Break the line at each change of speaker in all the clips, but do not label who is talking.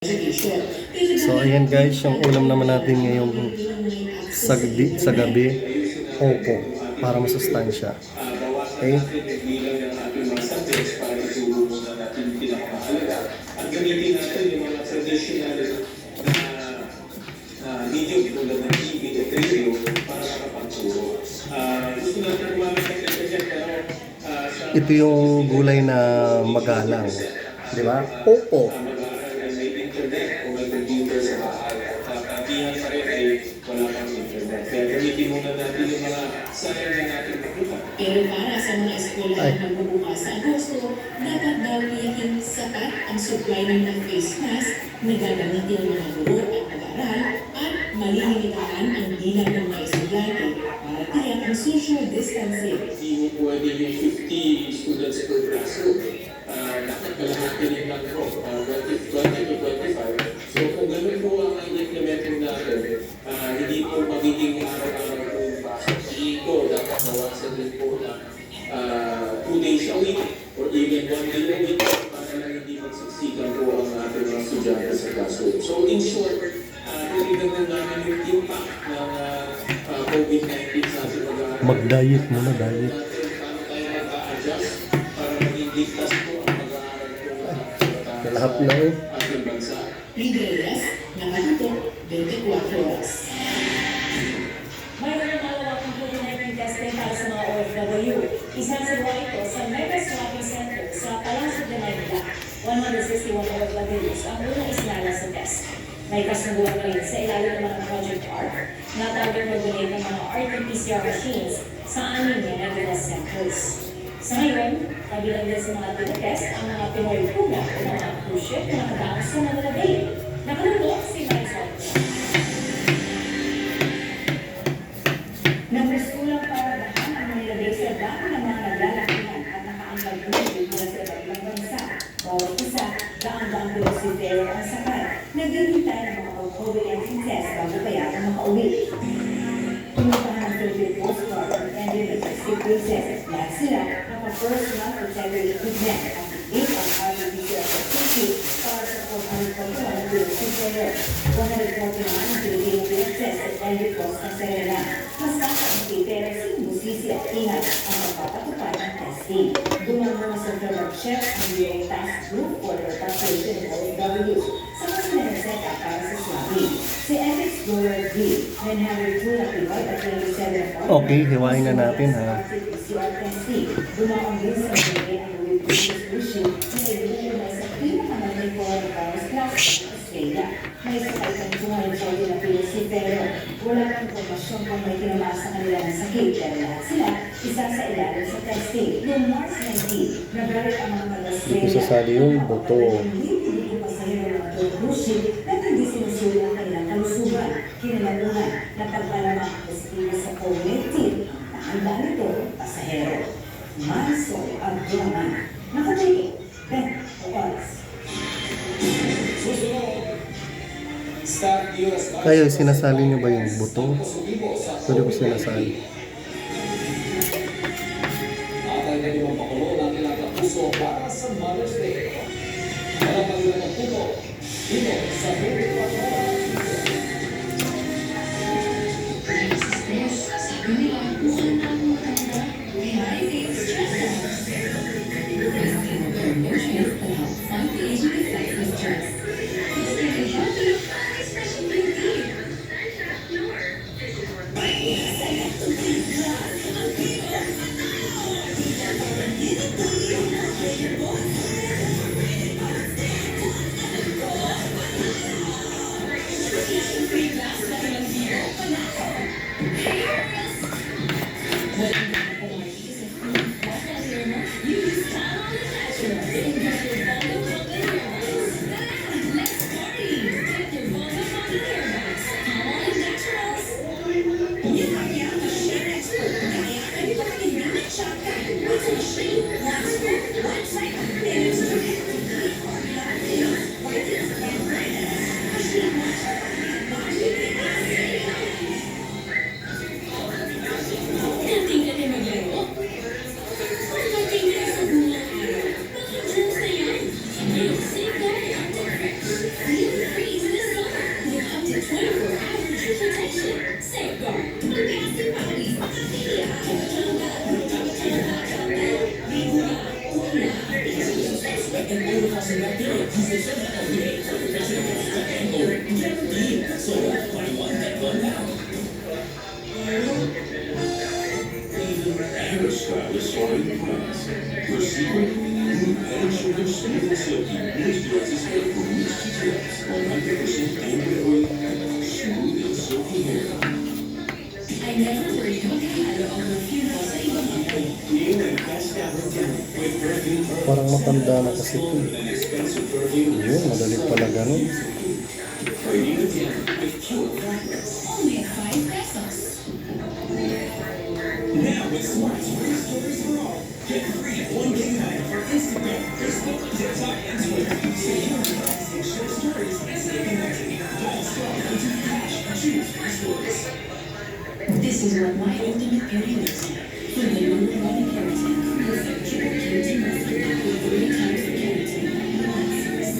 So ayan guys, yung ulam naman natin ngayong sa gabi, opo, para masustansya. Okay?
At gamitin natin yung mga traditional video tulad ng TV at radio para makapagturo. Gusto natin kumakas pero
Ito yung gulay na magalang, di ba? Opo.
may internet o may computer sa bahay at kapihan pa rin ay wala pang internet. Kaya gamitin muna natin yung mga sayang na natin makita.
Pero para sa mga eskwela na magbubukas sa Agosto, dapat daw tiyakin sapat ang supply ng face mask na gagamitin ng mga guro at mag-aaral at malilimitahan ang bilang ng mga estudyante para tiyak ang social distancing.
Hindi mo pwede yung 50 students per classroom. Dapat kalahati rin lang po, 20 to 25. So kung ganun po ang implementing natin, hindi po magiging araw-araw po yung pasok. Dito, dapat bawasan din po na 2 days a week or even 1 day a week para lang hindi magsiksikan po ang ating mga estudyante sa classroom. So in short, tinitignan namin yung impact ng COVID-19 sa ating mag-aaral.
Mag-diet muna, diet.
Paano tayo mag-a-adjust para maging ligtas po ang mag-aaral po ng
Lahap na eh.
ating bansa.
Lideres, nakatutok, 24 oras.
Mayroon ang malawakang COVID-19 testing para sa mga OFW. Isasagawa ito sa Mega Swabbing Center sa Palasyo de Manila. 161 OFWs ang unang isinala sa test. May kasunduan ngayon sa ilalim ng mga Project ARC na target mag-donate ng mga RT-PCR machines sa 6 na Nevertheless centers. Sa ngayon, kabilang din sa mga tinatest ang mga Pinoy Puna o mga cruise ship na nakadaang sa Manila Bay. Nakalulong si Marisol. Nagmasulang para bahan ang Manila Bay sa dami ng mga naglalakihan at nakaangkal tumigil mula sa iba't ibang bansa. Bawat isa, daang-daang pilosifero ang sakay. Naghihintay ng mga COVID-19 test bago kaya ang makauwi. Pinupahan ng Philippine Coast Guard ang endemic rescue process. Lahat sila naka-personal protective equipment at higit ang RT-PCR facility para sa 441 pilosifero. 149 ang Filipino PSS at Enric Coast ng Serena. Mas kakaunti pero sinubusisi at ingat ang magpapatupad ng testing. Gumagawa sa Federal Chef ang UA Task Group for the Repatriation of OFWs sa mas set-up para sa swabbing. Si Alex Goyer D. 902 na Pinoy at 27
Okay, hiwain na natin ha.
PCR testing. Gumawa din sa UA ang Repatriation issue na ibinigay sa pinakamalay coronavirus class sa Australia. May sakay kang 240 na pilosifero. Wala kang impormasyon kung may kinamaas sa kanila ng sakit, pero lahat sila isa sa ilalim sa testing. Noong March 19, nagbalik ang mga Australia.
Isasali yung boto.
Hindi pasahero ng cruise ship na hindi sinusulit ang kanilang kalusugan. Kinalamunan na pagpalamang ang positibo sa COVID-19. Nakahanda nito, pasahero. Marisol Abdoman. Nakatay, Ben Oras.
Kayo, sinasali nyo ba yung buto? Pwede ko sinasali.
Atay na limang pakulo ng ilang kapuso para sa Mother's Day. Walang paglalang ng puto. Dito sa Baby
I never worried maghahalo ang perfume ko sa ibang amoy.
Parang matanda na kasi ito. Yun, madali pala ganun.
Only at 5 pesos. This is what my ultimate beauty looks like. From the Lulu Body Keratin, perfect triple keratin method with 30 times the keratin, relaxers,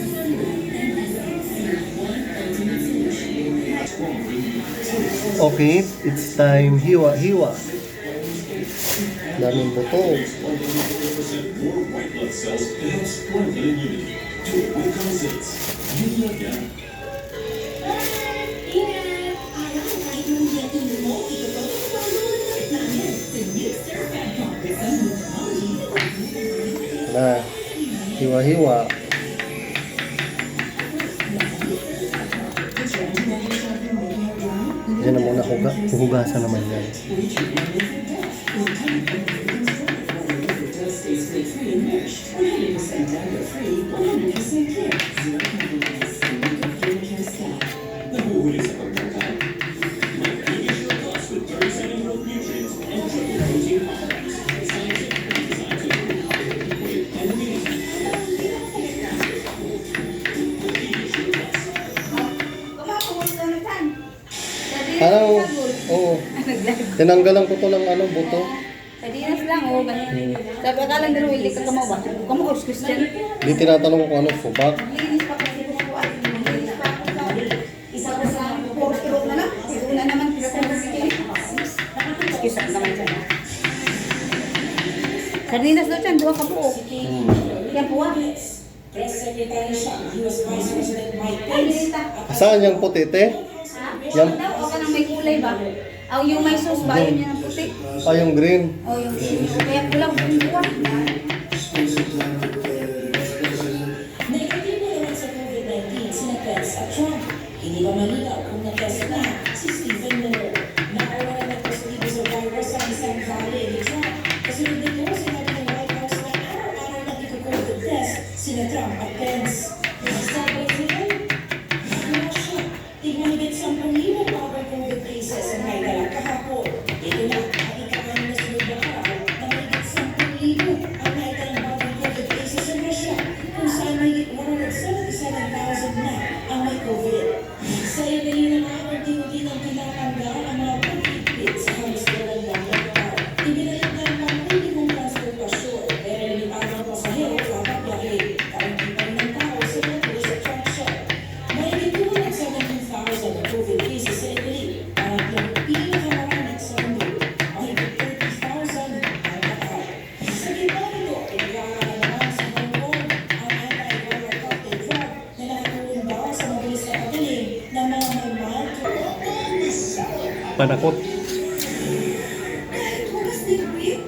and essence through one ultimate solution.
Okay, it's time. Hiwa, hiwa. Daming buto.
More white blood cells and help strengthen immunity. Do it with Conzits. Yun lang yan.
Ingat! Alam mo kahit hindi ang ino mo, ito pa rin ang mga namin. The new Sir Fat Pump with some new technology.
Na, hiwa, hiwa. Yan na muna, hugasan naman yan.
Nahuhuli sa pagkakaan. Mag-igis your thoughts with 37 growth nutrients and triple protein complex. Scientifically designed to improve heart, weight, and immunity. Igis your thoughts.
Ano? Oo. Tinanggalan ko to ng ano, buto.
Sadinas lang, oh, ganyan. Sabi ka lang dito, hindi ka kamawa. Kamo ko, Christian.
Di tinatanong ko ano, fubak.
Linis pa kasi ko po. Linis pa ako sa isa ko sa 4 stroke na lang. Una naman, kisa naman siya. Sardinas daw dyan, 2 ka po. Yan po,
Press Secretary siya, US Vice President Mike
ay,
Pence.
dinita.
Saan yung putite?
Yan daw, o ka nang may kulay ba? Aw, yung may sauce ba? Yun yung puti.
Ah, yung green.
O, yung kaya kulang yung buwan.
Negatibo naman sa COVID-19 sina Pence at Trump. Hindi pa malinaw kung na-test na si Stephen Miller. Naawala na positibo sa virus sa isang valley ni Trump. Kasunod nito, sinabi ng White House na araw-araw na iko-COVID test sina Trump at Pence. Sabi sila, wala siya. Tignan higit 10,000 bagong COVID cases ang may dala kahapon. Ito na, ang ika-ano na sunod na araw na higit 10,000 ang may dalang bagong COVID cases sa Russia, kung saan higit 177,000 na ang may COVID. Sa ibahin ng araw, di-udi ng tinatanggal ang mga pag-ipit sa halos 2 araw. Ibinalik na ang mga publikong transportasyon, pero nilipad ng pasahero dapat dahil kaunti pa rin ng tao sa mga tourist attraction. May higit 217,000 na COVID cases sa Italy, parang yung pinakamarami sa mundo. Mahigit 30,000 ang patay. Sa gitna nito, pinag-aaralan naman sa Hong Kong ang anti-viral cocktail drug na nakatulong daw sa mabilis na pagaling ng mga may mild to
Panakot.
kahit wagas din rin.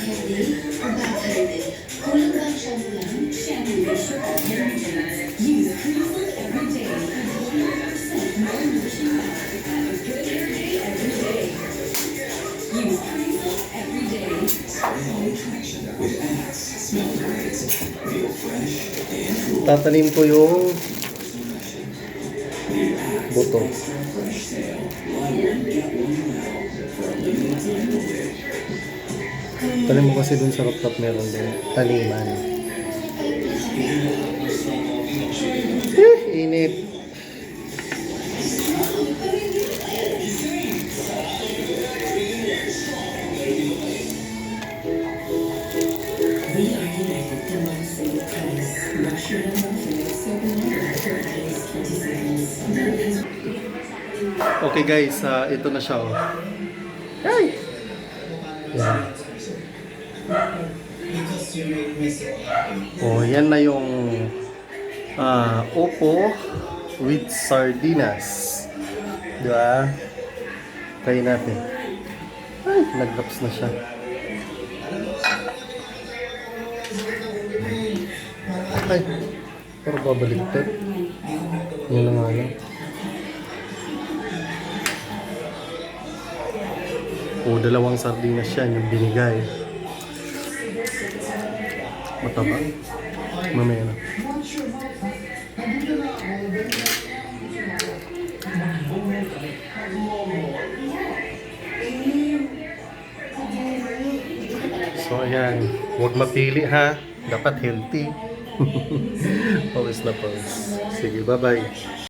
Healthy or bad-headed? Kulang ba ang shampoo lang? Shampoo with sugar and nutrients. Use Creaselook every day for 100% more nourishing power. Have a good hair day every day. Use Creaselook every day.
Tatanim ko yung buto. Tanim mo kasi dun sa rooftop meron din. Taniman. Init.
We are united to one single cause. Wash your hands off with soap and water for at least 20 seconds. Then use
Okay guys, ito na siya. Oh. Ay! Yan. Oh, yan na yung opo with sardinas. Di ba? Try natin. Ay, nag-drops na siya. Ay, parang babaliktad. Yan na nga lang. O, dalawang sardinas yan yung binigay. Mataba. Mamaya na. So, ayan. Huwag mapili ha. Dapat healthy. Pawis na pawis. Sige, bye-bye.